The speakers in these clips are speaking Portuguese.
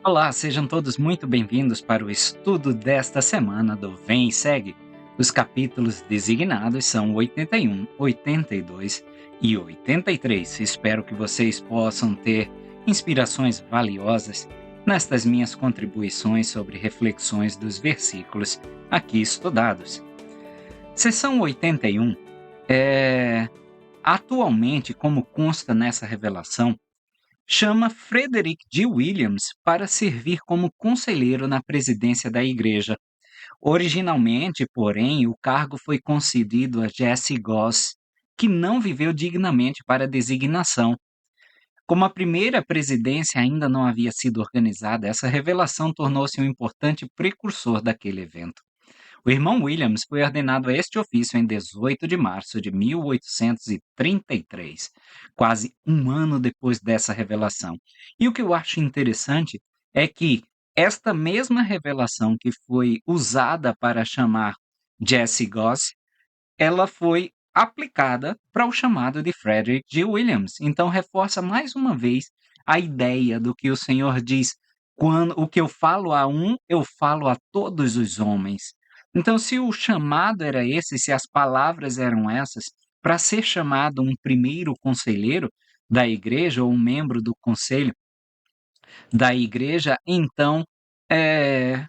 Olá, sejam todos muito bem-vindos para o estudo desta semana do Vem e Segue. Os capítulos designados são 81, 82 e 83. Espero que vocês possam ter inspirações valiosas nestas minhas contribuições sobre reflexões dos versículos aqui estudados. Seção 81 é atualmente, como consta nessa revelação, chama Frederick D. Williams para servir como conselheiro na presidência da igreja. Originalmente, porém, o cargo foi concedido a Jesse Goss, que não viveu dignamente para a designação. Como a primeira presidência ainda não havia sido organizada, essa revelação tornou-se um importante precursor daquele evento. O irmão Williams foi ordenado a este ofício em 18 de março de 1833, quase um ano depois dessa revelação. E o que eu acho interessante é que esta mesma revelação que foi usada para chamar Jesse Goss, ela foi aplicada para o chamado de Frederick G. Williams. Então reforça mais uma vez a ideia do que o Senhor diz: quando o que eu falo a um, eu falo a todos os homens. Então, se o chamado era esse, se as palavras eram essas, para ser chamado um primeiro conselheiro da igreja ou um membro do conselho da igreja, então é,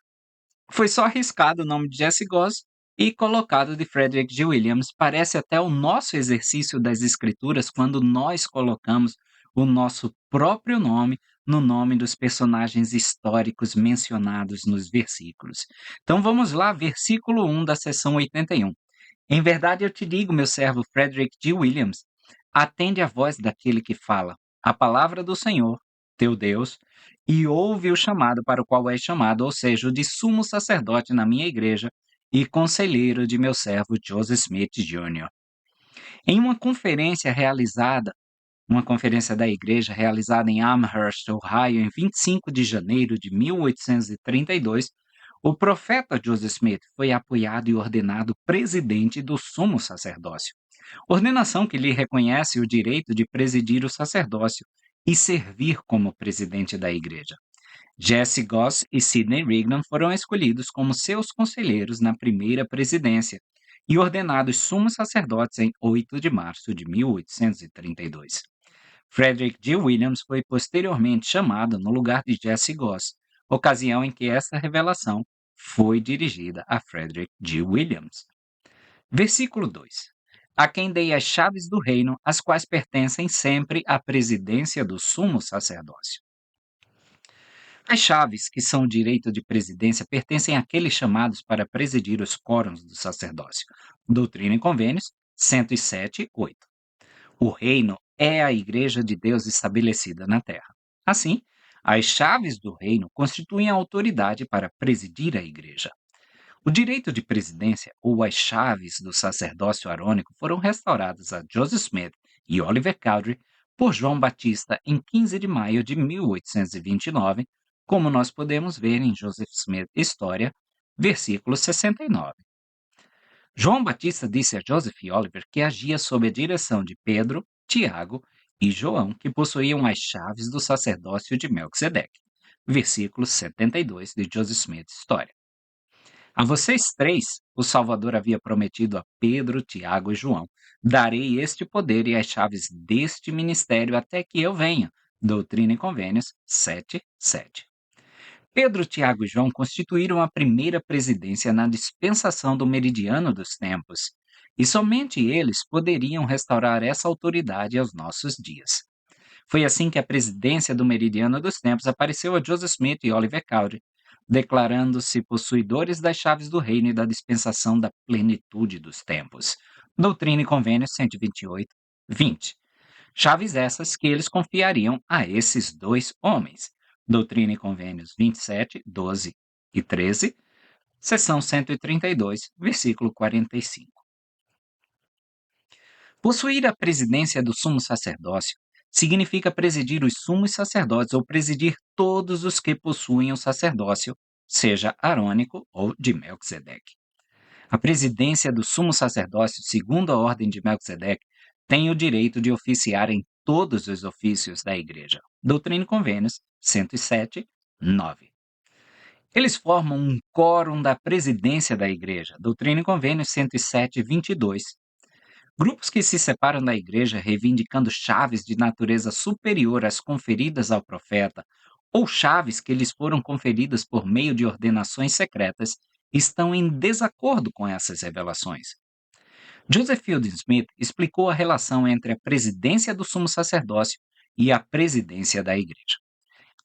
foi só arriscado o nome de Jesse Goss e colocado de Frederick G. Williams. Parece até o nosso exercício das escrituras quando nós colocamos o nosso próprio nome no nome dos personagens históricos mencionados nos versículos. Então vamos lá, versículo 1 da seção 81. Em verdade eu te digo, meu servo Frederick G. Williams, atende à voz daquele que fala, a palavra do Senhor, teu Deus, e ouve o chamado para o qual és chamado, ou seja, o de sumo sacerdote na minha igreja e conselheiro de meu servo Joseph Smith Jr. Em uma conferência da igreja realizada em Amherst, Ohio, em 25 de janeiro de 1832, o profeta Joseph Smith foi apoiado e ordenado presidente do sumo sacerdócio, ordenação que lhe reconhece o direito de presidir o sacerdócio e servir como presidente da igreja. Jesse Goss e Sidney Rigdon foram escolhidos como seus conselheiros na primeira presidência e ordenados sumos sacerdotes em 8 de março de 1832. Frederick G. Williams foi posteriormente chamado no lugar de Jesse Goss, ocasião em que essa revelação foi dirigida a Frederick G. Williams. Versículo 2. A quem dei as chaves do reino, as quais pertencem sempre à presidência do sumo sacerdócio. As chaves, que são o direito de presidência, pertencem àqueles chamados para presidir os quórums do sacerdócio. Doutrina e Convênios, 107:8. O reino é a igreja de Deus estabelecida na terra. Assim, as chaves do reino constituem a autoridade para presidir a igreja. O direito de presidência ou as chaves do sacerdócio arônico foram restauradas a Joseph Smith e Oliver Cowdery por João Batista em 15 de maio de 1829, como nós podemos ver em Joseph Smith História, versículo 69. João Batista disse a Joseph e Oliver que agia sob a direção de Pedro, Tiago e João, que possuíam as chaves do sacerdócio de Melquisedeque. Versículo 72 de Joseph Smith História. A vocês três, o Salvador havia prometido a Pedro, Tiago e João: darei este poder e as chaves deste ministério até que eu venha. Doutrina e Convênios 7:7. Pedro, Tiago e João constituíram a primeira presidência na dispensação do meridiano dos tempos, e somente eles poderiam restaurar essa autoridade aos nossos dias. Foi assim que a presidência do meridiano dos tempos apareceu a Joseph Smith e Oliver Cowdery, declarando-se possuidores das chaves do reino e da dispensação da plenitude dos tempos. Doutrina e Convênios 128:20. Chaves essas que eles confiariam a esses dois homens. Doutrina e Convênios 27:12 e 13, seção 132, versículo 45. Possuir a presidência do sumo sacerdócio significa presidir os sumos sacerdotes ou presidir todos os que possuem o sacerdócio, seja arônico ou de Melquisedeque. A presidência do sumo sacerdócio, segundo a ordem de Melquisedeque, tem o direito de oficiar em todos os ofícios da igreja. Doutrina e Convênios 107, 9. Eles formam um quórum da presidência da Igreja, Doutrina e Convênios 107 e 22. Grupos que se separam da Igreja reivindicando chaves de natureza superior às conferidas ao profeta, ou chaves que lhes foram conferidas por meio de ordenações secretas, estão em desacordo com essas revelações. Joseph Fielding Smith explicou a relação entre a presidência do sumo sacerdócio e a presidência da Igreja.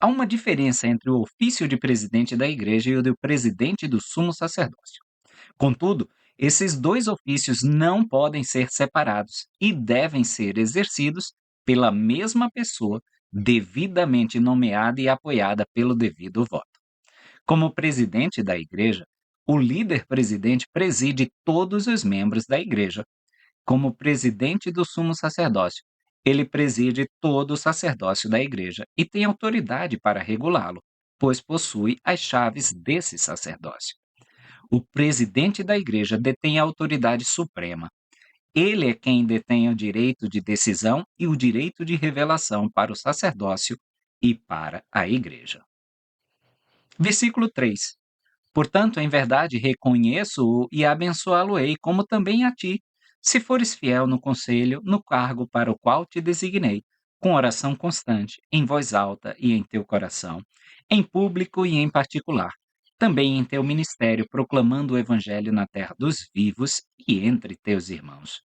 Há uma diferença entre o ofício de presidente da Igreja e o de presidente do sumo sacerdócio. Contudo, esses dois ofícios não podem ser separados e devem ser exercidos pela mesma pessoa, devidamente nomeada e apoiada pelo devido voto. Como presidente da Igreja, o líder presidente preside todos os membros da Igreja. Como presidente do sumo sacerdócio, ele preside todo o sacerdócio da Igreja e tem autoridade para regulá-lo, pois possui as chaves desse sacerdócio. O presidente da Igreja detém a autoridade suprema. Ele é quem detém o direito de decisão e o direito de revelação para o sacerdócio e para a Igreja. Versículo 3. Portanto, em verdade, reconheço-o e abençoá-lo-ei, como também a ti, se fores fiel no conselho, no cargo para o qual te designei, com oração constante, em voz alta e em teu coração, em público e em particular, também em teu ministério, proclamando o evangelho na terra dos vivos e entre teus irmãos.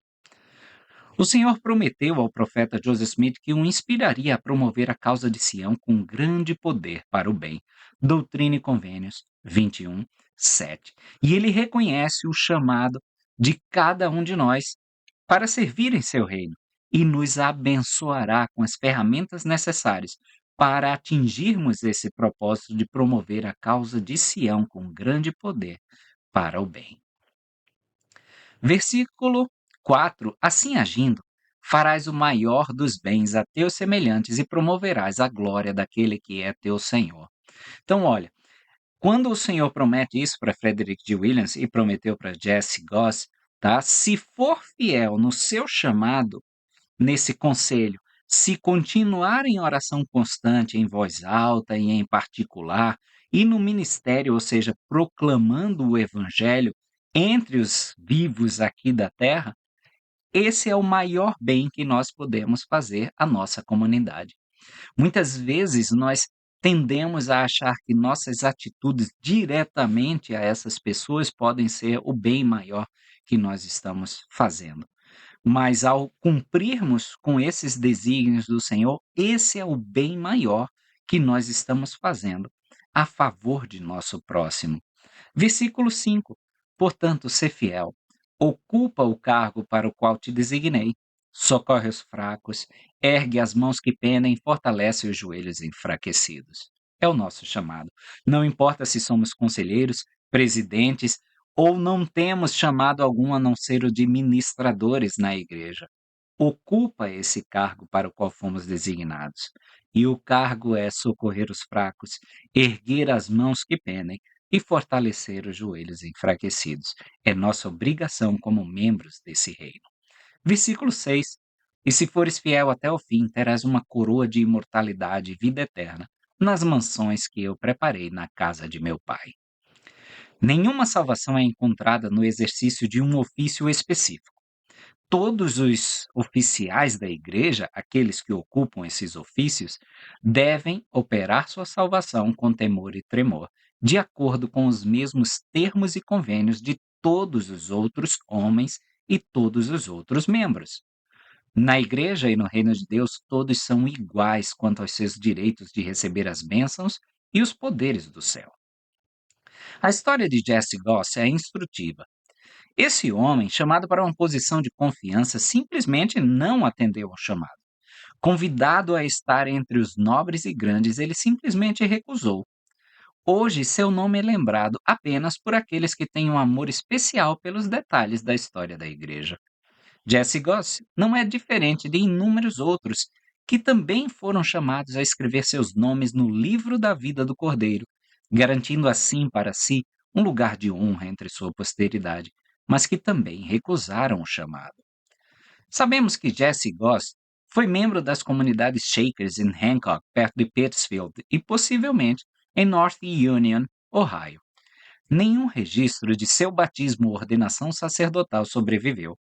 O Senhor prometeu ao profeta Joseph Smith que o inspiraria a promover a causa de Sião com grande poder para o bem. Doutrina e Convênios 21, 7. E ele reconhece o chamado de cada um de nós para servir em seu reino e nos abençoará com as ferramentas necessárias para atingirmos esse propósito de promover a causa de Sião com grande poder para o bem. Versículo 4: Assim agindo, farás o maior dos bens a teus semelhantes e promoverás a glória daquele que é teu Senhor. Então, olha, quando o Senhor promete isso para Frederick D. Williams e prometeu para Jesse Goss, tá? Se for fiel no seu chamado, nesse conselho, se continuar em oração constante, em voz alta e em particular, e no ministério, ou seja, proclamando o evangelho entre os vivos aqui da terra, esse é o maior bem que nós podemos fazer à nossa comunidade. Muitas vezes nós tendemos a achar que nossas atitudes diretamente a essas pessoas podem ser o bem maior que nós estamos fazendo. Mas ao cumprirmos com esses desígnios do Senhor, esse é o bem maior que nós estamos fazendo a favor de nosso próximo. Versículo 5: Portanto, sê fiel, ocupa o cargo para o qual te designei, socorre os fracos, ergue as mãos que penem e fortalece os joelhos enfraquecidos. É o nosso chamado. Não importa se somos conselheiros, presidentes ou não temos chamado algum a não ser o de ministradores na igreja. Ocupa esse cargo para o qual fomos designados. E o cargo é socorrer os fracos, erguer as mãos que penem e fortalecer os joelhos enfraquecidos. É nossa obrigação como membros desse reino. Versículo 6: E se fores fiel até o fim, terás uma coroa de imortalidade e vida eterna nas mansões que eu preparei na casa de meu pai. Nenhuma salvação é encontrada no exercício de um ofício específico. Todos os oficiais da igreja, aqueles que ocupam esses ofícios, devem operar sua salvação com temor e tremor, de acordo com os mesmos termos e convênios de todos os outros homens e todos os outros membros. Na igreja e no reino de Deus, todos são iguais quanto aos seus direitos de receber as bênçãos e os poderes do céu. A história de Jesse Goss é instrutiva. Esse homem, chamado para uma posição de confiança, simplesmente não atendeu ao chamado. Convidado a estar entre os nobres e grandes, ele simplesmente recusou. Hoje, seu nome é lembrado apenas por aqueles que têm um amor especial pelos detalhes da história da igreja. Jesse Goss não é diferente de inúmeros outros que também foram chamados a escrever seus nomes no livro da vida do Cordeiro, garantindo assim para si um lugar de honra entre sua posteridade, mas que também recusaram o chamado. Sabemos que Jesse Goss foi membro das comunidades Shakers em Hancock, perto de Pittsfield, e possivelmente em North Union, Ohio. Nenhum registro de seu batismo ou ordenação sacerdotal sobreviveu.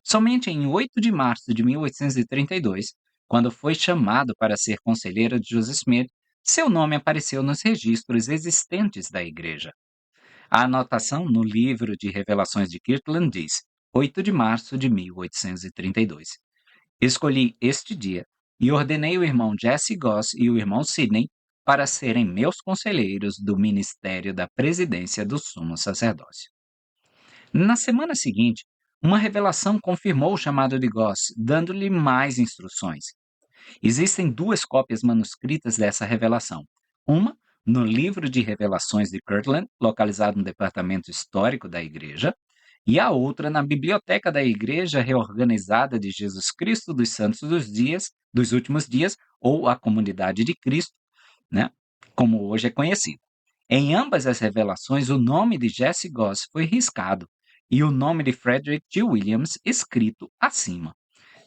Somente em 8 de março de 1832, quando foi chamado para ser conselheiro de Joseph Smith, seu nome apareceu nos registros existentes da igreja. A anotação no livro de Revelações de Kirtland diz: 8 de março de 1832. Escolhi este dia e ordenei o irmão Jesse Goss e o irmão Sidney para serem meus conselheiros do ministério da presidência do sumo sacerdócio. Na semana seguinte, uma revelação confirmou o chamado de Goss, dando-lhe mais instruções. Existem duas cópias manuscritas dessa revelação. Uma no livro de Revelações de Kirtland, localizado no departamento histórico da igreja, e a outra na biblioteca da Igreja Reorganizada de Jesus Cristo dos Santos dos Últimos Dias, ou a Comunidade de Cristo, né, como hoje é conhecida. Em ambas as revelações, o nome de Jesse Goss foi riscado e o nome de Frederick G. Williams escrito acima.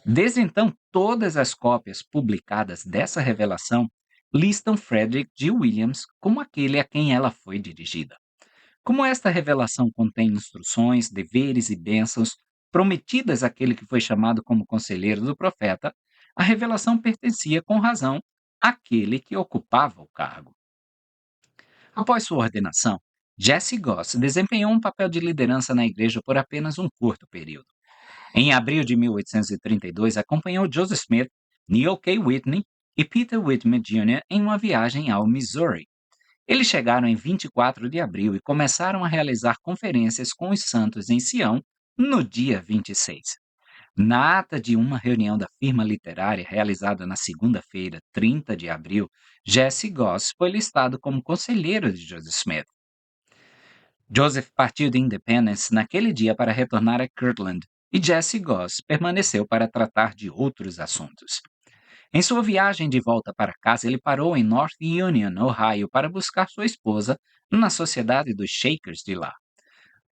Desde então, todas as cópias publicadas dessa revelação listam Frederick G. Williams como aquele a quem ela foi dirigida. Como esta revelação contém instruções, deveres e bênçãos prometidas àquele que foi chamado como conselheiro do profeta, a revelação pertencia com razão àquele que ocupava o cargo. Após sua ordenação, Jesse Goss desempenhou um papel de liderança na igreja por apenas um curto período. Em abril de 1832, acompanhou Joseph Smith, Neil K. Whitney e Peter Whitmer Jr. em uma viagem ao Missouri. Eles chegaram em 24 de abril e começaram a realizar conferências com os santos em Sião no dia 26. Na ata de uma reunião da firma literária realizada na segunda-feira, 30 de abril, Jesse Goss foi listado como conselheiro de Joseph Smith. Joseph partiu de Independence naquele dia para retornar a Kirtland e Jesse Goss permaneceu para tratar de outros assuntos. Em sua viagem de volta para casa, ele parou em North Union, Ohio, para buscar sua esposa na sociedade dos Shakers de lá.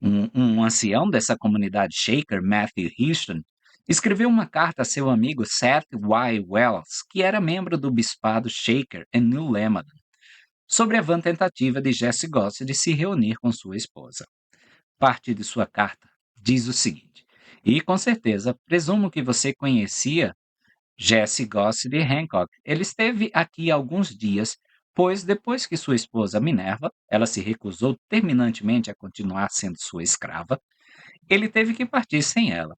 Um ancião dessa comunidade Shaker, Matthew Houston, escreveu uma carta a seu amigo Seth Y. Wells, que era membro do bispado Shaker em New Lemmon, sobre a vã tentativa de Jesse Goss de se reunir com sua esposa. Parte de sua carta diz o seguinte: e com certeza, presumo que você conhecia Jesse Goss de Hancock. Ele esteve aqui há alguns dias, pois depois que sua esposa Minerva, ela se recusou terminantemente a continuar sendo sua escrava, ele teve que partir sem ela.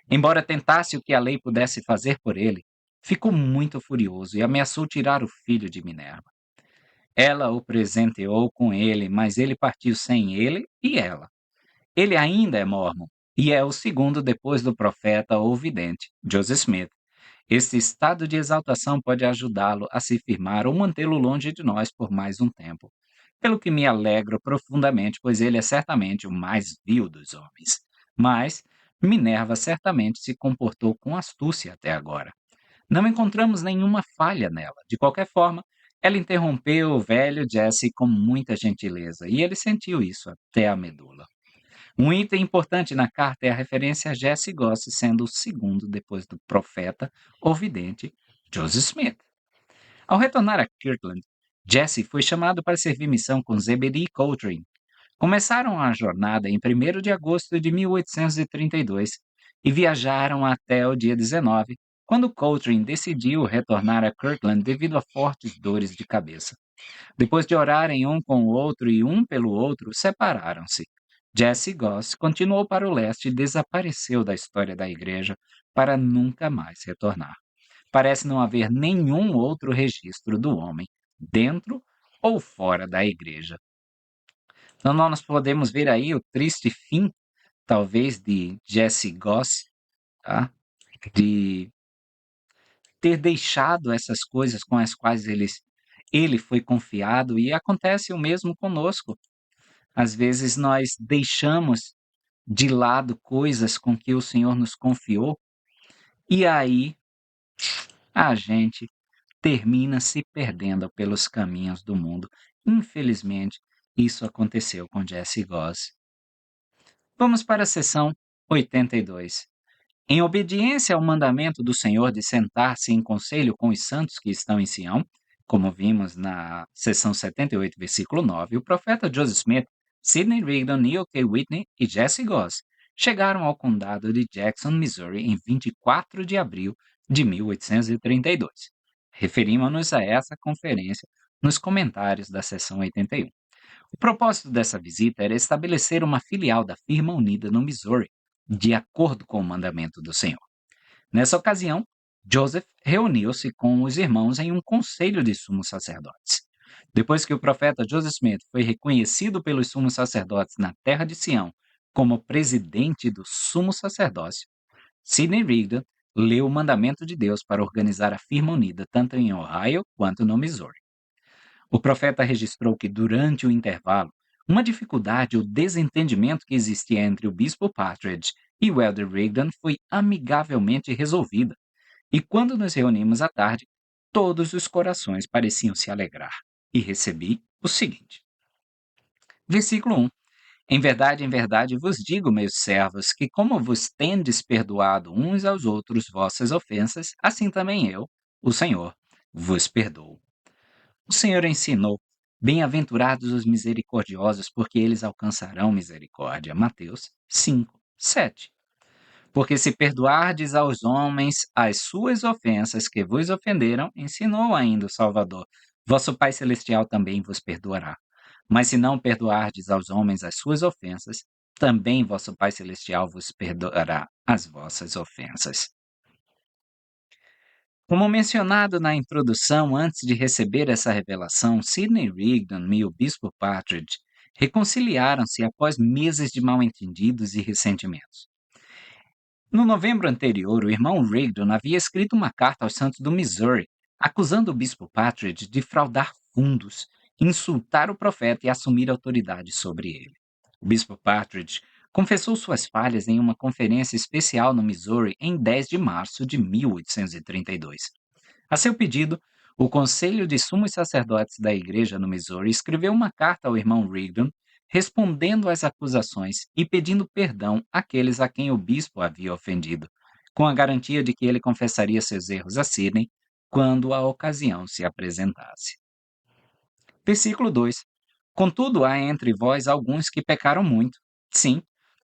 Embora tentasse o que a lei pudesse fazer por ele, ficou muito furioso e ameaçou tirar o filho de Minerva. Ela o presenteou com ele, mas ele partiu sem ele e ela. Ele ainda é mórmon e é o segundo depois do profeta ou vidente, Joseph Smith. Este estado de exaltação pode ajudá-lo a se firmar ou mantê-lo longe de nós por mais um tempo. Pelo que me alegro profundamente, pois ele é certamente o mais vil dos homens. Mas Minerva certamente se comportou com astúcia até agora. Não encontramos nenhuma falha nela. De qualquer forma, ela interrompeu o velho Jesse com muita gentileza, e ele sentiu isso até a medula. Um item importante na carta é a referência a Jesse Goss sendo o segundo depois do profeta ou vidente Joseph Smith. Ao retornar a Kirtland, Jesse foi chamado para servir missão com Zebedee Coltrane. Começaram a jornada em 1º de agosto de 1832 e viajaram até o dia 19, quando Coltrane decidiu retornar a Kirtland devido a fortes dores de cabeça. Depois de orarem um com o outro e um pelo outro, separaram-se. Jesse Goss continuou para o leste e desapareceu da história da igreja para nunca mais retornar. Parece não haver nenhum outro registro do homem, dentro ou fora da igreja. Então, nós podemos ver aí o triste fim, talvez, de Jesse Goss, tá? De ter deixado essas coisas com as quais ele foi confiado, e acontece o mesmo conosco. Às vezes nós deixamos de lado coisas com que o Senhor nos confiou, e aí a gente termina se perdendo pelos caminhos do mundo. Infelizmente, isso aconteceu com Jesse Goss. Vamos para a seção 82. Em obediência ao mandamento do Senhor de sentar-se em conselho com os santos que estão em Sião, Como vimos na seção 78, versículo 9, o profeta Joseph Smith, Sidney Rigdon, Neil K. Whitney e Jesse Goss chegaram ao condado de Jackson, Missouri, em 24 de abril de 1832. Referimos-nos a essa conferência nos comentários da seção 81. O propósito dessa visita era estabelecer uma filial da firma unida no Missouri, de acordo com o mandamento do Senhor. Nessa ocasião, Joseph reuniu-se com os irmãos em um conselho de sumos sacerdotes. Depois que o profeta Joseph Smith foi reconhecido pelos sumos sacerdotes na terra de Sião como presidente do sumo sacerdócio, Sidney Rigdon leu o mandamento de Deus para organizar a firma unida tanto em Ohio quanto no Missouri. O profeta registrou que, durante o intervalo, uma dificuldade ou desentendimento que existia entre o bispo Partridge e o elder Rigdon foi amigavelmente resolvida, e quando nos reunimos à tarde, todos os corações pareciam se alegrar. E recebi o seguinte. Versículo 1. Em verdade vos digo, meus servos, que como vos tendes perdoado uns aos outros vossas ofensas, assim também eu, o Senhor, vos perdoo. O Senhor ensinou: bem-aventurados os misericordiosos, porque eles alcançarão misericórdia. Mateus 5, 7. Porque se perdoardes aos homens as suas ofensas que vos ofenderam, ensinou ainda o Salvador, vosso Pai Celestial também vos perdoará. Mas se não perdoardes aos homens as suas ofensas, também vosso Pai Celestial vos perdoará as vossas ofensas. Como mencionado na introdução, antes de receber essa revelação, Sidney Rigdon e o bispo Partridge reconciliaram-se após meses de mal-entendidos e ressentimentos. No novembro anterior, o irmão Rigdon havia escrito uma carta aos santos do Missouri, acusando o bispo Partridge de fraudar fundos, insultar o profeta e assumir autoridade sobre ele. O bispo Partridge confessou suas falhas em uma conferência especial no Missouri em 10 de março de 1832. A seu pedido, o Conselho de Sumos Sacerdotes da Igreja no Missouri escreveu uma carta ao irmão Rigdon, respondendo às acusações e pedindo perdão àqueles a quem o bispo havia ofendido, com a garantia de que ele confessaria seus erros a Sidney quando a ocasião se apresentasse. Versículo 2. Contudo, há entre vós alguns que pecaram muito. Sim,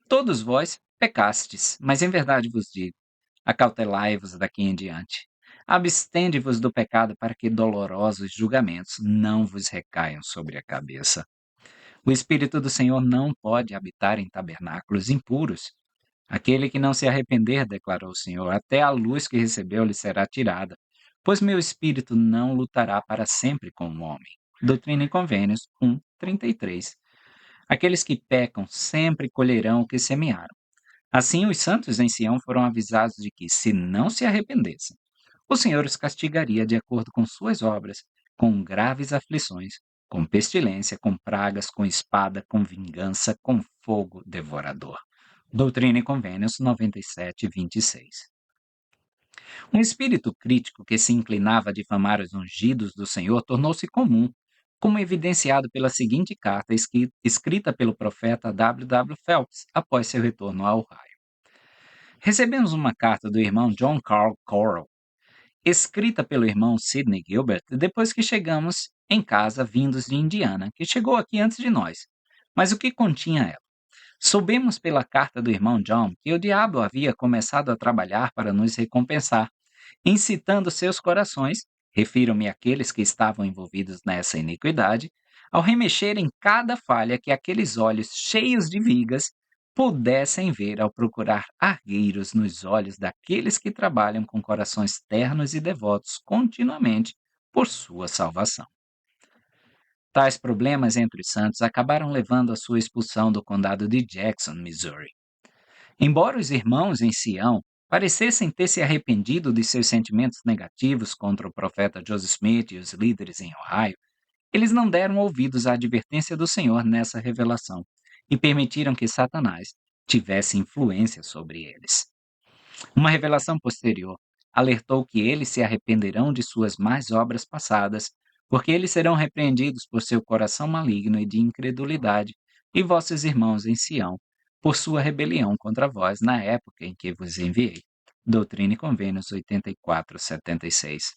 todos vós pecastes, mas em verdade vos digo: acautelai-vos daqui em diante. Abstende-vos do pecado para que dolorosos julgamentos não vos recaiam sobre a cabeça. O Espírito do Senhor não pode habitar em tabernáculos impuros. Aquele que não se arrepender, declarou o Senhor, até a luz que recebeu lhe será tirada, pois meu Espírito não lutará para sempre com o homem. Doutrina e Convênios 1:33. Aqueles que pecam sempre colherão o que semearam. Assim, os santos em Sião foram avisados de que, se não se arrependessem, o Senhor os castigaria de acordo com suas obras, com graves aflições, com pestilência, com pragas, com espada, com vingança, com fogo devorador. Doutrina e Convênios 97:26. Um espírito crítico que se inclinava a difamar os ungidos do Senhor tornou-se comum, como evidenciado pela seguinte carta escrita pelo profeta W. W. Phelps após seu retorno ao Ohio. Recebemos uma carta do irmão John Carl Corral, escrita pelo irmão Sidney Gilbert depois que chegamos em casa vindos de Indiana, que chegou aqui antes de nós. Mas o que continha ela? Soubemos pela carta do irmão John que o diabo havia começado a trabalhar para nos recompensar, incitando seus corações, refiro-me àqueles que estavam envolvidos nessa iniquidade, ao remexer em cada falha que aqueles olhos cheios de vigas pudessem ver ao procurar argueiros nos olhos daqueles que trabalham com corações ternos e devotos continuamente por sua salvação. Tais problemas entre os santos acabaram levando à sua expulsão do condado de Jackson, Missouri. Embora os irmãos em Sião parecessem ter se arrependido de seus sentimentos negativos contra o profeta Joseph Smith e os líderes em Ohio, eles não deram ouvidos à advertência do Senhor nessa revelação e permitiram que Satanás tivesse influência sobre eles. Uma revelação posterior alertou que eles se arrependerão de suas más obras passadas, porque eles serão repreendidos por seu coração maligno e de incredulidade, e vossos irmãos em Sião, por sua rebelião contra vós na época em que vos enviei. Doutrina e Convênios 84:76.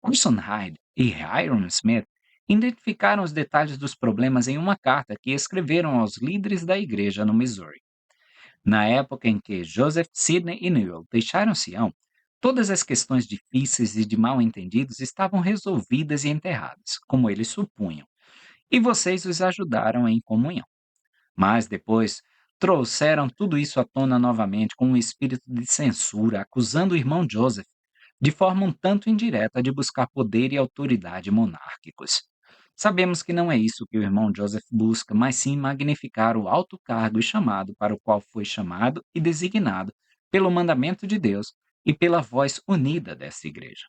Orson Hyde e Hiram Smith identificaram os detalhes dos problemas em uma carta que escreveram aos líderes da igreja no Missouri. Na época em que Joseph, Sidney e Newell deixaram Sião, todas as questões difíceis e de mal-entendidos estavam resolvidas e enterradas, como eles supunham, e vocês os ajudaram em comunhão. Mas depois trouxeram tudo isso à tona novamente com um espírito de censura, acusando o irmão Joseph, de forma um tanto indireta, de buscar poder e autoridade monárquicos. Sabemos que não é isso que o irmão Joseph busca, mas sim magnificar o alto cargo e chamado para o qual foi chamado e designado pelo mandamento de Deus e pela voz unida desta igreja.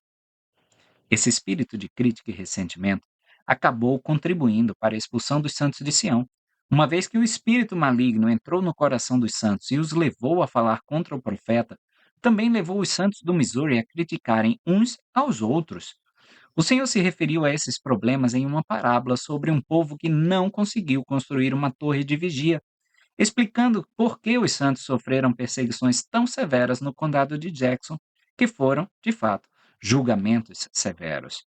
Esse espírito de crítica e ressentimento acabou contribuindo para a expulsão dos santos de Sião, uma vez que o espírito maligno entrou no coração dos santos e os levou a falar contra o profeta, também levou os santos do Missouri a criticarem uns aos outros. O Senhor se referiu a esses problemas em uma parábola sobre um povo que não conseguiu construir uma torre de vigia, explicando por que os santos sofreram perseguições tão severas no condado de Jackson, que foram, de fato, julgamentos severos.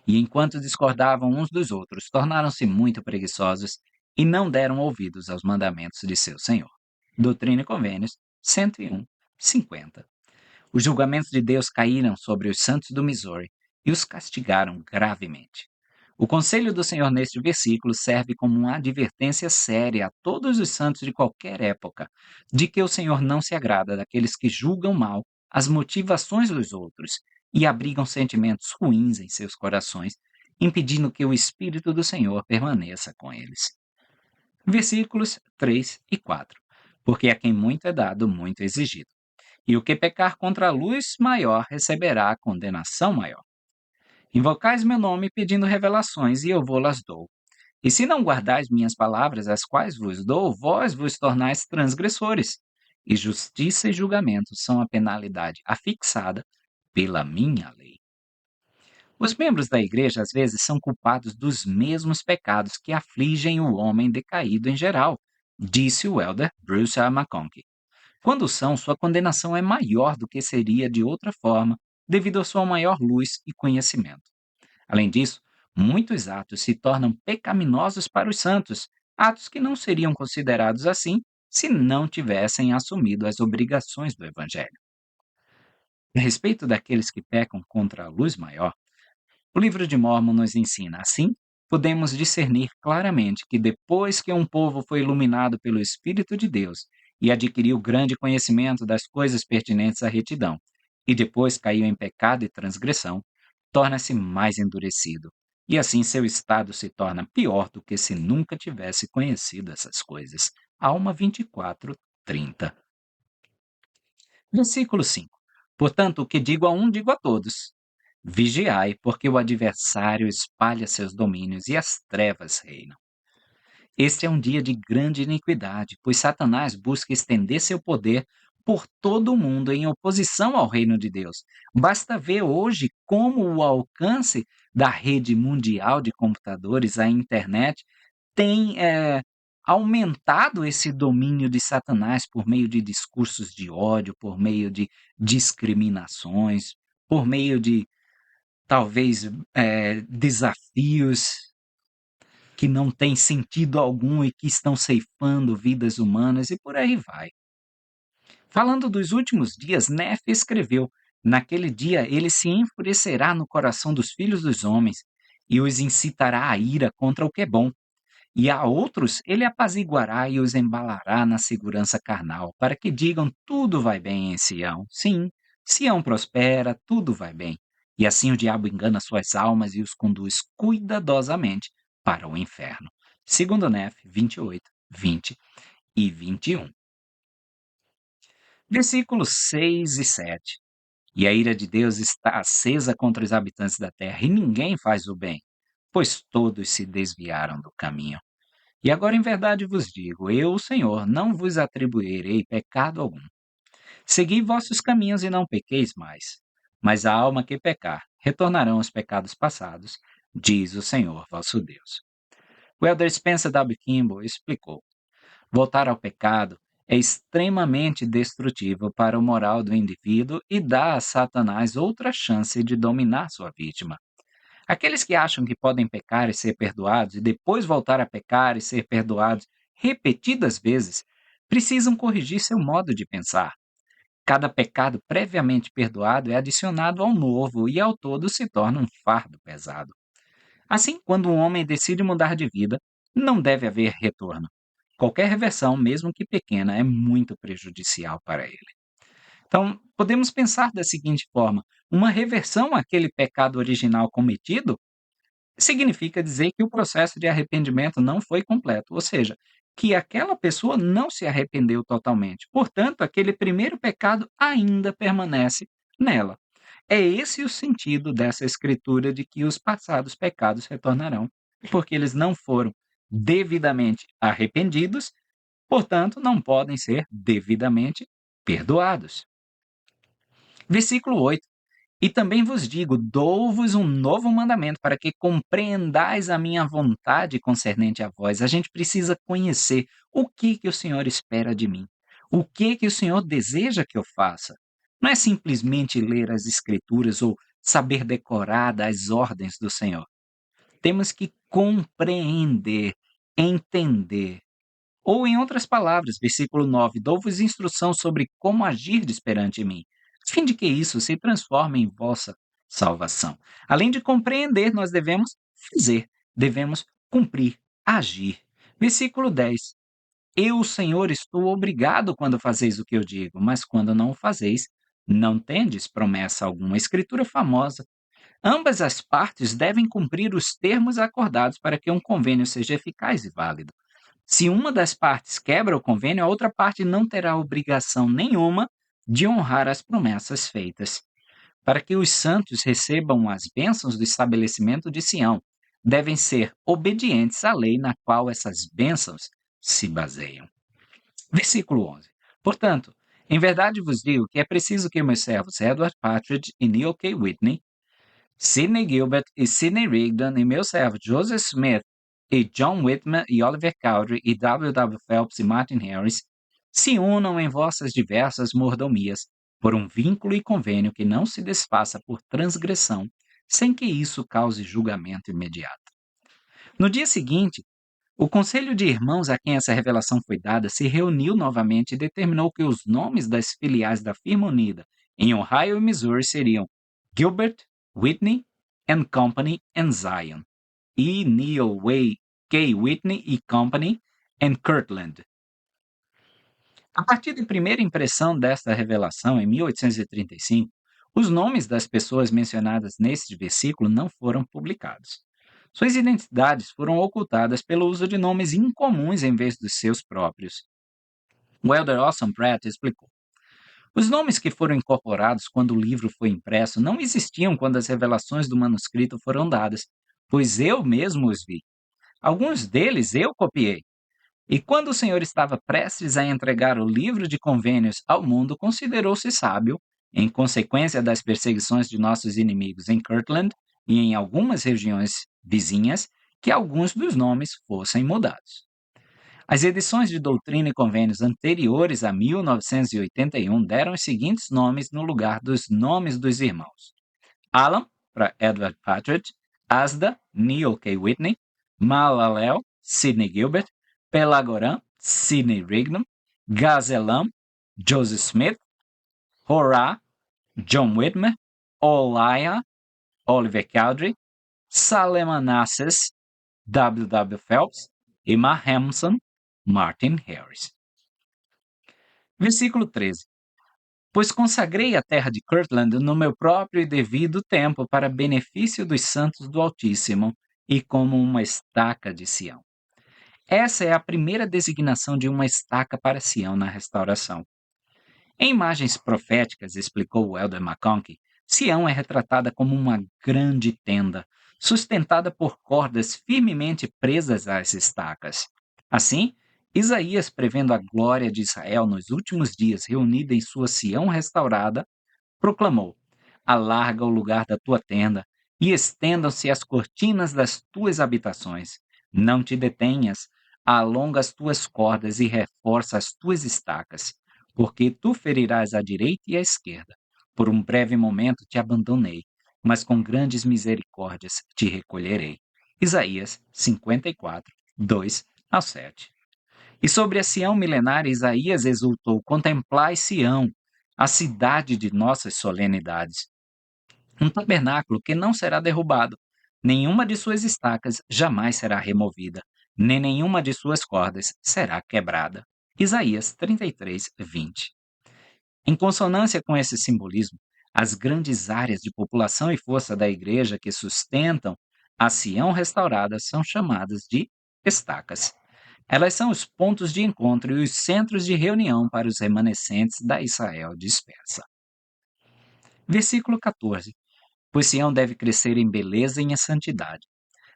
E enquanto discordavam uns dos outros, tornaram-se muito preguiçosos e não deram ouvidos aos mandamentos de seu Senhor. Doutrina e Convênios 101, 50. Os julgamentos de Deus caíram sobre os santos do Missouri e os castigaram gravemente. O conselho do Senhor neste versículo serve como uma advertência séria a todos os santos de qualquer época, de que o Senhor não se agrada daqueles que julgam mal as motivações dos outros e abrigam sentimentos ruins em seus corações, impedindo que o Espírito do Senhor permaneça com eles. Versículos 3 e 4. Porque a quem muito é dado, muito é exigido. E o que pecar contra a luz maior receberá a condenação maior. Invocais meu nome pedindo revelações, e eu vou-las dou. E se não guardais minhas palavras, as quais vos dou, vós vos tornais transgressores. E justiça e julgamento são a penalidade afixada pela minha lei. Os membros da igreja às vezes são culpados dos mesmos pecados que afligem o homem decaído em geral, disse o elder Bruce A. McConkie. Quando são, sua condenação é maior do que seria de outra forma, devido à sua maior luz e conhecimento. Além disso, muitos atos se tornam pecaminosos para os santos, atos que não seriam considerados assim se não tivessem assumido as obrigações do Evangelho. A respeito daqueles que pecam contra a luz maior, o livro de Mórmon nos ensina assim. Podemos discernir claramente que depois que um povo foi iluminado pelo Espírito de Deus e adquiriu grande conhecimento das coisas pertinentes à retidão, e depois caiu em pecado e transgressão, torna-se mais endurecido, e assim seu estado se torna pior do que se nunca tivesse conhecido essas coisas. Alma 24, 30. Versículo 5. Portanto, o que digo a um, digo a todos: vigiai, porque o adversário espalha seus domínios e as trevas reinam. Este é um dia de grande iniquidade, pois Satanás busca estender seu poder por todo o mundo em oposição ao reino de Deus. Basta ver hoje como o alcance da rede mundial de computadores, a internet, tem aumentado esse domínio de Satanás por meio de discursos de ódio, por meio de discriminações, por meio de talvez desafios que não têm sentido algum e que estão ceifando vidas humanas e por aí vai. Falando dos últimos dias, Nefe escreveu: naquele dia ele se enfurecerá no coração dos filhos dos homens e os incitará à ira contra o que é bom. E a outros ele apaziguará e os embalará na segurança carnal, para que digam: tudo vai bem em Sião. Sim, Sião prospera, tudo vai bem. E assim o diabo engana suas almas e os conduz cuidadosamente para o inferno. Segundo Nefe 28, 20 e 21. Versículos 6 e 7. E a ira de Deus está acesa contra os habitantes da terra, e ninguém faz o bem, pois todos se desviaram do caminho. E agora em verdade vos digo: eu, o Senhor, não vos atribuirei pecado algum. Segui vossos caminhos e não pequeis mais. Mas a alma que pecar, retornarão aos pecados passados, diz o Senhor vosso Deus. O elder Spencer W. Kimball explicou: voltar ao pecado é extremamente destrutivo para o moral do indivíduo e dá a Satanás outra chance de dominar sua vítima. Aqueles que acham que podem pecar e ser perdoados e depois voltar a pecar e ser perdoados repetidas vezes, precisam corrigir seu modo de pensar. Cada pecado previamente perdoado é adicionado ao novo e ao todo se torna um fardo pesado. Assim, quando um homem decide mudar de vida, não deve haver retorno. Qualquer reversão, mesmo que pequena, é muito prejudicial para ele. Então, podemos pensar da seguinte forma: uma reversão àquele pecado original cometido significa dizer que o processo de arrependimento não foi completo, ou seja, que aquela pessoa não se arrependeu totalmente. Portanto, aquele primeiro pecado ainda permanece nela. É esse o sentido dessa escritura de que os passados pecados retornarão, porque eles não foram devidamente arrependidos, portanto, não podem ser devidamente perdoados. Versículo 8: e também vos digo, dou-vos um novo mandamento para que compreendais a minha vontade concernente a vós. A gente precisa conhecer o que que o Senhor espera de mim. O que que o Senhor deseja que eu faça. Não é simplesmente ler as escrituras ou saber decorar as ordens do Senhor. Temos que compreender, entender. Ou, em outras palavras, versículo 9: dou-vos instrução sobre como agirdes perante mim, a fim de que isso se transforme em vossa salvação. Além de compreender, nós devemos fazer, devemos cumprir, agir. Versículo 10: eu, Senhor, estou obrigado quando fazeis o que eu digo, mas quando não o fazeis, não tendes promessa alguma. Escritura famosa. Ambas as partes devem cumprir os termos acordados para que um convênio seja eficaz e válido. Se uma das partes quebra o convênio, a outra parte não terá obrigação nenhuma de honrar as promessas feitas. Para que os santos recebam as bênçãos do estabelecimento de Sião, devem ser obedientes à lei na qual essas bênçãos se baseiam. Versículo 11. Portanto, em verdade vos digo que é preciso que meus servos Edward Partridge e Neil K. Whitney, Sidney Gilbert e Sidney Rigdon, e meu servo Joseph Smith, e John Whitman e Oliver Cowdery e W. W. Phelps e Martin Harris se unam em vossas diversas mordomias por um vínculo e convênio que não se desfaça por transgressão, sem que isso cause julgamento imediato. No dia seguinte, o conselho de irmãos a quem essa revelação foi dada se reuniu novamente e determinou que os nomes das filiais da firma unida em Ohio e Missouri seriam Gilbert, Whitney and Company and Zion, e Neil K. Whitney e Company and Kirtland. A partir da primeira impressão desta revelação, em 1835, os nomes das pessoas mencionadas neste versículo não foram publicados. Suas identidades foram ocultadas pelo uso de nomes incomuns em vez dos seus próprios. O elder Orson Pratt explicou: os nomes que foram incorporados quando o livro foi impresso não existiam quando as revelações do manuscrito foram dadas, pois eu mesmo os vi. Alguns deles eu copiei. E quando o Senhor estava prestes a entregar o livro de convênios ao mundo, considerou-se sábio, em consequência das perseguições de nossos inimigos em Kirtland e em algumas regiões vizinhas, que alguns dos nomes fossem mudados. As edições de Doutrina e Convênios anteriores a 1981 deram os seguintes nomes no lugar dos nomes dos irmãos: Alan, para Edward Partridge; Asda, Neil K. Whitney; Malalel, Sidney Gilbert; Pelagoran, Sidney Rigdon; Gazelam, Joseph Smith; Horá, John Whitmer; Olaya, Oliver Cowdery; Salemanases, W. W. Phelps; e Mahamson, Martin Harris. Versículo 13. Pois consagrei a terra de Kirtland no meu próprio e devido tempo para benefício dos santos do Altíssimo e como uma estaca de Sião. Essa é a primeira designação de uma estaca para Sião na restauração. Em imagens proféticas, explicou o elder McConkie, Sião é retratada como uma grande tenda, sustentada por cordas firmemente presas às estacas. Assim, Isaías, prevendo a glória de Israel nos últimos dias reunida em sua Sião restaurada, proclamou: alarga o lugar da tua tenda e estendam-se as cortinas das tuas habitações. Não te detenhas, alonga as tuas cordas e reforça as tuas estacas, porque tu ferirás à direita e à esquerda. Por um breve momento te abandonei, mas com grandes misericórdias te recolherei. Isaías 54, 2-7. E sobre a Sião milenária, Isaías exultou: Contemplai Sião, a cidade de nossas solenidades. Um tabernáculo que não será derrubado, nenhuma de suas estacas jamais será removida, nem nenhuma de suas cordas será quebrada. Isaías 33, 20. Em consonância com esse simbolismo, as grandes áreas de população e força da igreja que sustentam a Sião restaurada são chamadas de estacas. Elas são os pontos de encontro e os centros de reunião para os remanescentes da Israel dispersa. Versículo 14. Pois Sião deve crescer em beleza e em santidade.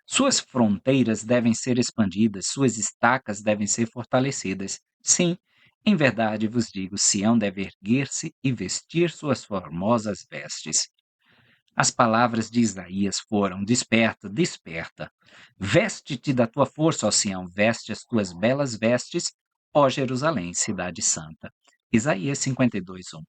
Suas fronteiras devem ser expandidas, suas estacas devem ser fortalecidas. Sim, em verdade vos digo, Sião deve erguer-se e vestir suas formosas vestes. As palavras de Isaías foram: Desperta, desperta. Veste-te da tua força, ó Sião, veste as tuas belas vestes, ó Jerusalém, cidade santa. Isaías 52:1.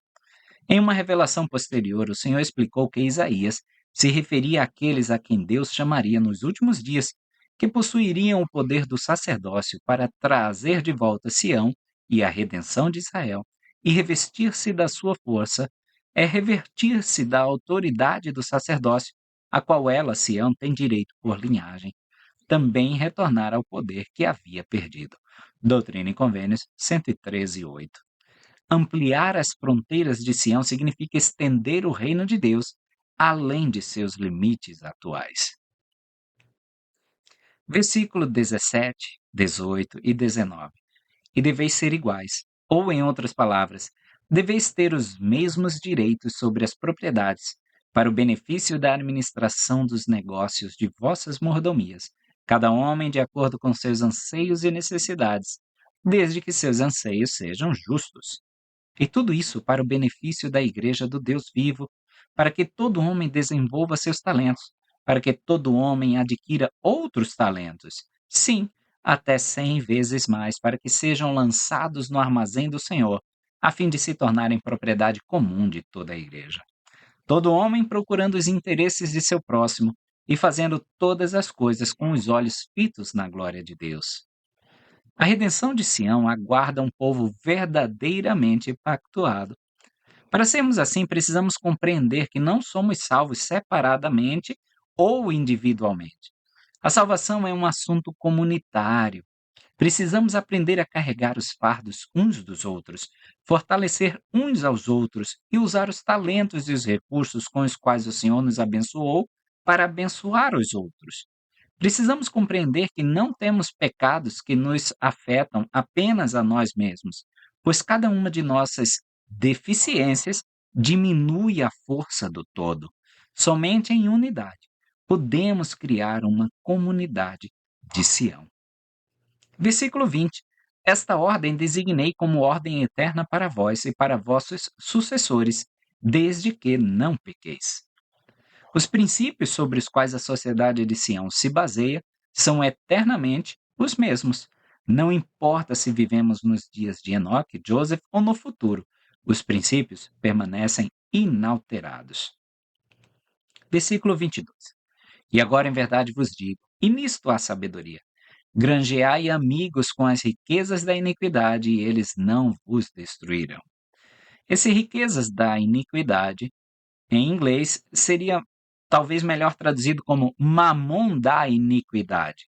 Em uma revelação posterior, o Senhor explicou que Isaías se referia àqueles a quem Deus chamaria nos últimos dias, que possuiriam o poder do sacerdócio para trazer de volta Sião e a redenção de Israel, e revestir-se da sua força é revertir-se da autoridade do sacerdócio, a qual ela, Sião, tem direito por linhagem, também retornar ao poder que havia perdido. Doutrina e Convênios 113:8. Ampliar as fronteiras de Sião significa estender o reino de Deus além de seus limites atuais. Versículo 17, 18 e 19. E deveis ser iguais, ou em outras palavras, deveis ter os mesmos direitos sobre as propriedades, para o benefício da administração dos negócios de vossas mordomias, cada homem de acordo com seus anseios e necessidades, desde que seus anseios sejam justos. E tudo isso para o benefício da Igreja do Deus vivo, para que todo homem desenvolva seus talentos, para que todo homem adquira outros talentos. Sim, até 100 vezes mais, para que sejam lançados no armazém do Senhor, a fim de se tornarem propriedade comum de toda a Igreja. Todo homem procurando os interesses de seu próximo e fazendo todas as coisas com os olhos fitos na glória de Deus. A redenção de Sião aguarda um povo verdadeiramente pactuado. Para sermos assim, precisamos compreender que não somos salvos separadamente ou individualmente. A salvação é um assunto comunitário. Precisamos aprender a carregar os fardos uns dos outros, fortalecer uns aos outros e usar os talentos e os recursos com os quais o Senhor nos abençoou para abençoar os outros. Precisamos compreender que não temos pecados que nos afetam apenas a nós mesmos, pois cada uma de nossas deficiências diminui a força do todo. Somente em unidade podemos criar uma comunidade de Sião. Versículo 20. Esta ordem designei como ordem eterna para vós e para vossos sucessores, desde que não pequeis. Os princípios sobre os quais a sociedade de Sião se baseia são eternamente os mesmos. Não importa se vivemos nos dias de Enoque, Joseph ou no futuro, os princípios permanecem inalterados. Versículo 22. E agora em verdade vos digo, e nisto há sabedoria: granjeai amigos com as riquezas da iniquidade, e eles não vos destruirão. Esse riquezas da iniquidade em inglês, seria talvez melhor traduzido como mamon da iniquidade.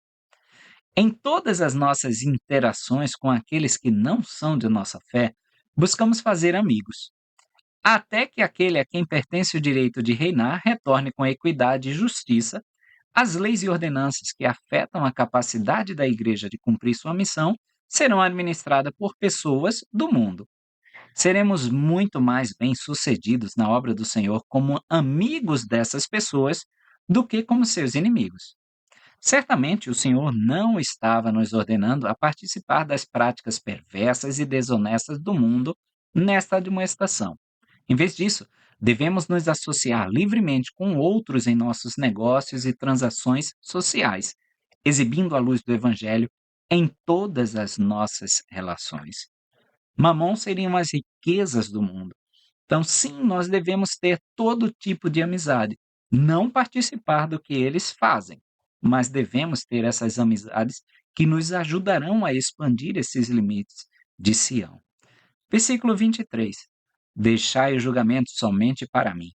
Em todas as nossas interações com aqueles que não são de nossa fé, buscamos fazer amigos, até que aquele a quem pertence o direito de reinar retorne com equidade e justiça as leis e ordenanças que afetam a capacidade da igreja de cumprir sua missão serão administradas por pessoas do mundo. Seremos muito mais bem-sucedidos na obra do Senhor como amigos dessas pessoas do que como seus inimigos. Certamente o Senhor não estava nos ordenando a participar das práticas perversas e desonestas do mundo nesta admoestação. Em vez disso, devemos nos associar livremente com outros em nossos negócios e transações sociais, exibindo a luz do Evangelho em todas as nossas relações. Mamon seriam as riquezas do mundo. Então, sim, nós devemos ter todo tipo de amizade, não participar do que eles fazem, mas devemos ter essas amizades que nos ajudarão a expandir esses limites de Sião. Versículo 23. Deixai o julgamento somente para mim,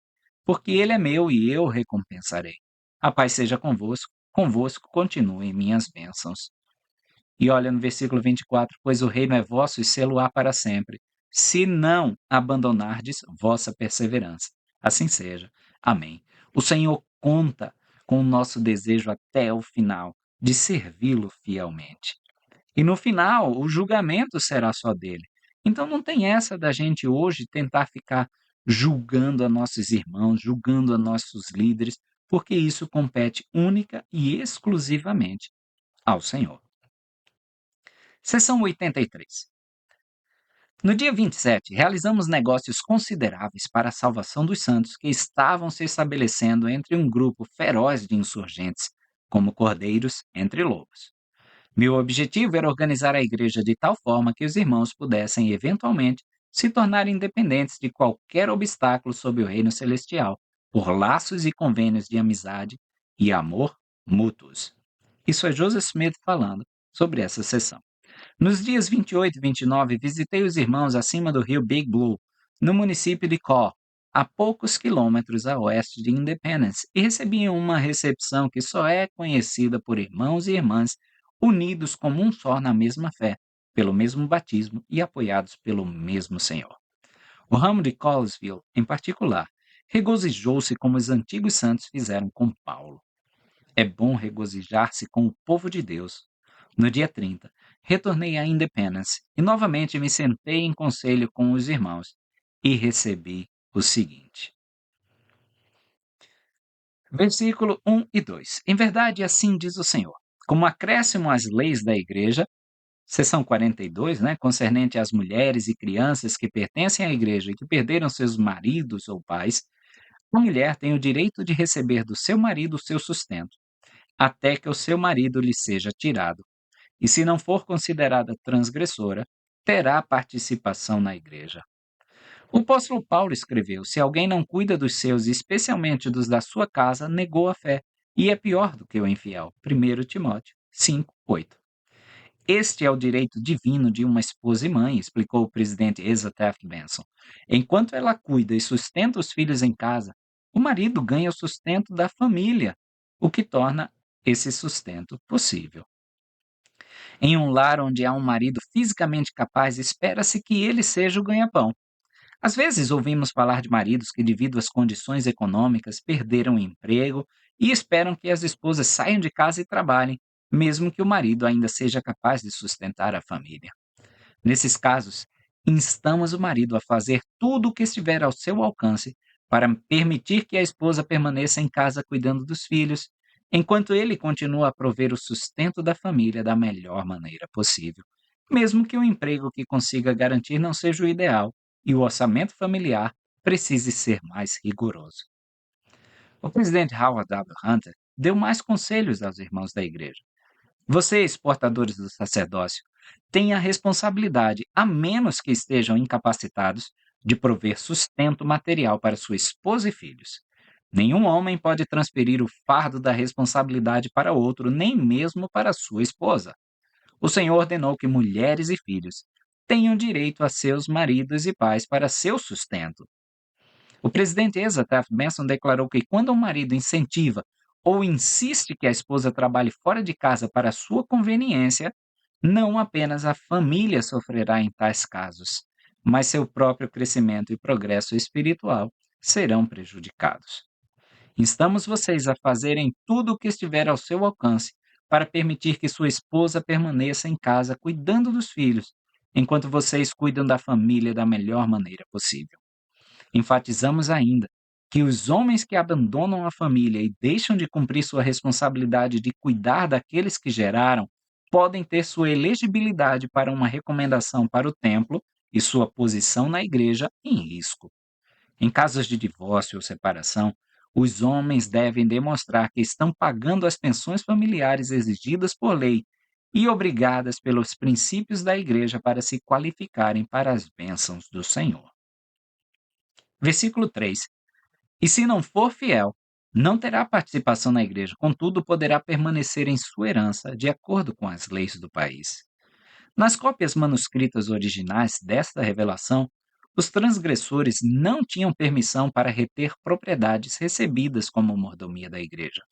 porque ele é meu e eu recompensarei. A paz seja convosco continuem minhas bênçãos. E olha no versículo 24: pois o reino é vosso e selo-á para sempre, se não abandonardes vossa perseverança. Assim seja. Amém. O Senhor conta com o nosso desejo até o final de servi-lo fielmente. E no final, o julgamento será só dele. Então não tem essa da gente hoje tentar ficar julgando a nossos irmãos, julgando a nossos líderes, porque isso compete única e exclusivamente ao Senhor. Seção 83. No dia 27, realizamos negócios consideráveis para a salvação dos santos que estavam se estabelecendo entre um grupo feroz de insurgentes, como cordeiros entre lobos. Meu objetivo era organizar a igreja de tal forma que os irmãos pudessem, eventualmente, se tornar independentes de qualquer obstáculo sob o reino celestial, por laços e convênios de amizade e amor mútuos. Isso é Joseph Smith falando sobre essa sessão. Nos dias 28 e 29, visitei os irmãos acima do rio Big Blue, no município de Caw, a poucos quilômetros a oeste de Independence, e recebi uma recepção que só é conhecida por irmãos e irmãs unidos como um só na mesma fé, pelo mesmo batismo e apoiados pelo mesmo Senhor. O ramo de Collinsville, em particular, regozijou-se como os antigos santos fizeram com Paulo. É bom regozijar-se com o povo de Deus. No dia 30, retornei à Independence e novamente me sentei em conselho com os irmãos e recebi o seguinte. Versículo 1 e 2. Em verdade, assim diz o Senhor: como acréscimo às leis da igreja, seção 42, né, concernente às mulheres e crianças que pertencem à igreja e que perderam seus maridos ou pais, a mulher tem o direito de receber do seu marido o seu sustento, até que o seu marido lhe seja tirado. E se não for considerada transgressora, terá participação na igreja. O apóstolo Paulo escreveu: se alguém não cuida dos seus, especialmente dos da sua casa, negou a fé, e é pior do que o infiel. 1 Timóteo 5, 8. Este é o direito divino de uma esposa e mãe, explicou o presidente Asa Taft Benson. Enquanto ela cuida e sustenta os filhos em casa, o marido ganha o sustento da família, o que torna esse sustento possível. Em um lar onde há um marido fisicamente capaz, espera-se que ele seja o ganha-pão. Às vezes ouvimos falar de maridos que, devido às condições econômicas, perderam o emprego e esperam que as esposas saiam de casa e trabalhem, mesmo que o marido ainda seja capaz de sustentar a família. Nesses casos, instamos o marido a fazer tudo o que estiver ao seu alcance para permitir que a esposa permaneça em casa cuidando dos filhos, enquanto ele continua a prover o sustento da família da melhor maneira possível, mesmo que o emprego que consiga garantir não seja o ideal e o orçamento familiar precise ser mais rigoroso. O presidente Howard W. Hunter deu mais conselhos aos irmãos da igreja. Vocês, portadores do sacerdócio, têm a responsabilidade, a menos que estejam incapacitados, de prover sustento material para sua esposa e filhos. Nenhum homem pode transferir o fardo da responsabilidade para outro, nem mesmo para sua esposa. O Senhor ordenou que mulheres e filhos tenham direito a seus maridos e pais para seu sustento. O presidente Asa Taft Benson declarou que quando um marido incentiva ou insiste que a esposa trabalhe fora de casa para sua conveniência, não apenas a família sofrerá em tais casos, mas seu próprio crescimento e progresso espiritual serão prejudicados. Instamos vocês a fazerem tudo o que estiver ao seu alcance para permitir que sua esposa permaneça em casa cuidando dos filhos, enquanto vocês cuidam da família da melhor maneira possível. Enfatizamos ainda que os homens que abandonam a família e deixam de cumprir sua responsabilidade de cuidar daqueles que geraram podem ter sua elegibilidade para uma recomendação para o templo e sua posição na igreja em risco. Em casos de divórcio ou separação, os homens devem demonstrar que estão pagando as pensões familiares exigidas por lei e obrigadas pelos princípios da igreja para se qualificarem para as bênçãos do Senhor. Versículo 3. E se não for fiel, Não terá participação na igreja, contudo, poderá permanecer em sua herança de acordo com as leis do país. Nas cópias manuscritas originais desta revelação, os transgressores não tinham permissão para reter propriedades recebidas como mordomia da igreja.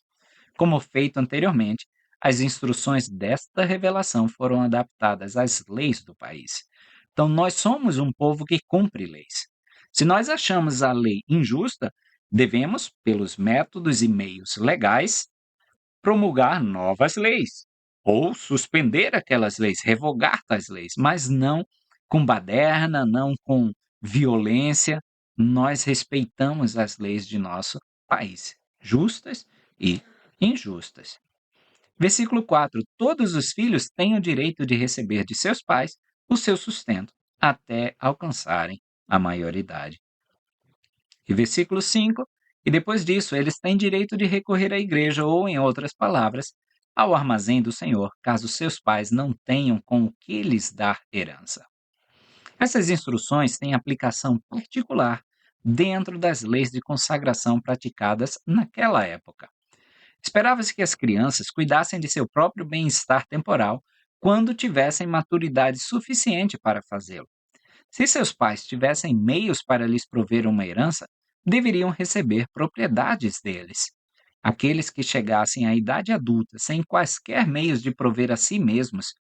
Como feito anteriormente, as instruções desta revelação foram adaptadas às leis do país. Então, nós somos um povo que cumpre leis. Se nós achamos a lei injusta, devemos, pelos métodos e meios legais, promulgar novas leis ou suspender aquelas leis, revogar tais leis, mas não com baderna, não com violência. Nós respeitamos as leis de nosso país, justas e injustas. Versículo 4: Todos os filhos têm o direito de receber de seus pais o seu sustento até alcançarem a maioridade. E versículo 5: E depois disso, eles têm direito de recorrer à igreja ou, em outras palavras, ao armazém do Senhor, caso seus pais não tenham com o que lhes dar herança. Essas instruções têm aplicação particular dentro das leis de consagração praticadas naquela época. Esperava-se que as crianças cuidassem de seu próprio bem-estar temporal quando tivessem maturidade suficiente para fazê-lo. Se seus pais tivessem meios para lhes prover uma herança, deveriam receber propriedades deles. Aqueles que chegassem à idade adulta sem quaisquer meios de prover a si mesmos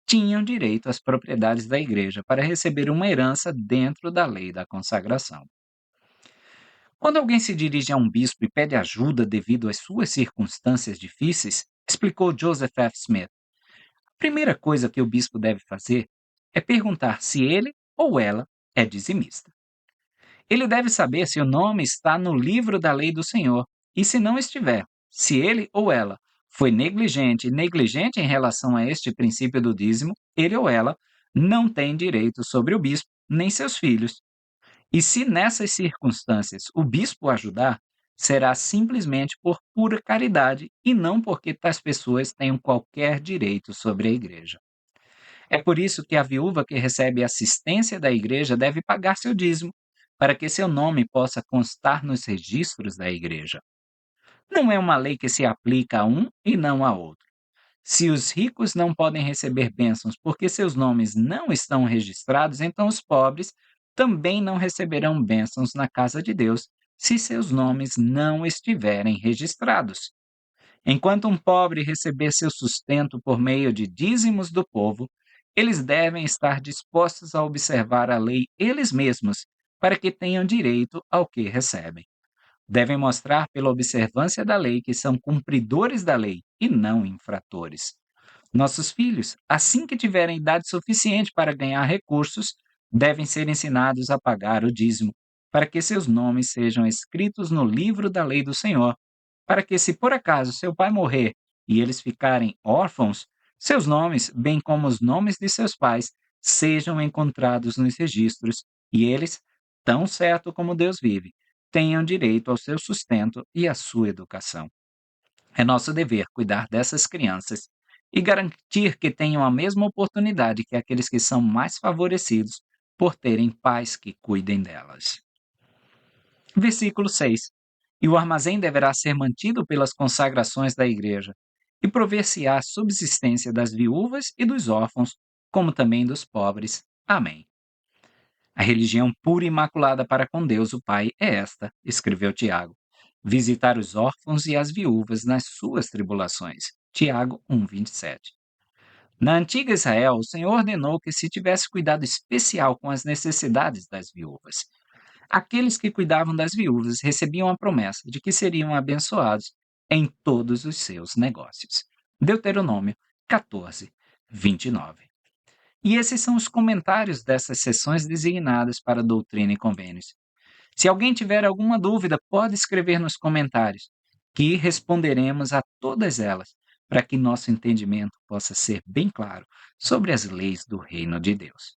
tinham direito às propriedades da igreja para receber uma herança dentro da lei da consagração. Quando alguém se dirige a um bispo e pede ajuda devido às suas circunstâncias difíceis, explicou Joseph F. Smith, a primeira coisa que o bispo deve fazer é perguntar se ele ou ela é dizimista. Ele deve saber se o nome está no livro da lei do Senhor e, se não estiver, se ele ou ela foi negligente em relação a este princípio do dízimo, ele ou ela não tem direito sobre o bispo nem seus filhos. E se nessas circunstâncias o bispo o ajudar, será simplesmente por pura caridade e não porque tais pessoas tenham qualquer direito sobre a igreja. É por isso que a viúva que recebe assistência da igreja deve pagar seu dízimo, para que seu nome possa constar nos registros da igreja. Não é uma lei que se aplica a um e não a outro. Se os ricos não podem receber bênçãos porque seus nomes não estão registrados, então os pobres também não receberão bênçãos na casa de Deus se seus nomes não estiverem registrados. Enquanto um pobre receber seu sustento por meio de dízimos do povo, eles devem estar dispostos a observar a lei eles mesmos, para que tenham direito ao que recebem. Devem mostrar pela observância da lei que são cumpridores da lei e não infratores. Nossos filhos, assim que tiverem idade suficiente para ganhar recursos, devem ser ensinados a pagar o dízimo, para que seus nomes sejam escritos no livro da lei do Senhor, para que, se por acaso seu pai morrer e eles ficarem órfãos, seus nomes, bem como os nomes de seus pais, sejam encontrados nos registros e eles, tão certo como Deus vive, tenham direito ao seu sustento e à sua educação. É nosso dever cuidar dessas crianças e garantir que tenham a mesma oportunidade que aqueles que são mais favorecidos por terem pais que cuidem delas. Versículo 6: E o armazém deverá ser mantido pelas consagrações da igreja, e prover-se-á a subsistência das viúvas e dos órfãos, como também dos pobres. Amém. A religião pura e imaculada para com Deus, o Pai, é esta, escreveu Tiago: visitar os órfãos e as viúvas nas suas tribulações. Tiago 1:27. Na antiga Israel, o Senhor ordenou que se tivesse cuidado especial com as necessidades das viúvas. Aqueles que cuidavam das viúvas recebiam a promessa de que seriam abençoados em todos os seus negócios. Deuteronômio 14:29. E esses são os comentários dessas sessões designadas para doutrina e convênios. Se alguém tiver alguma dúvida, pode escrever nos comentários, que responderemos a todas elas, para que nosso entendimento possa ser bem claro sobre as leis do reino de Deus.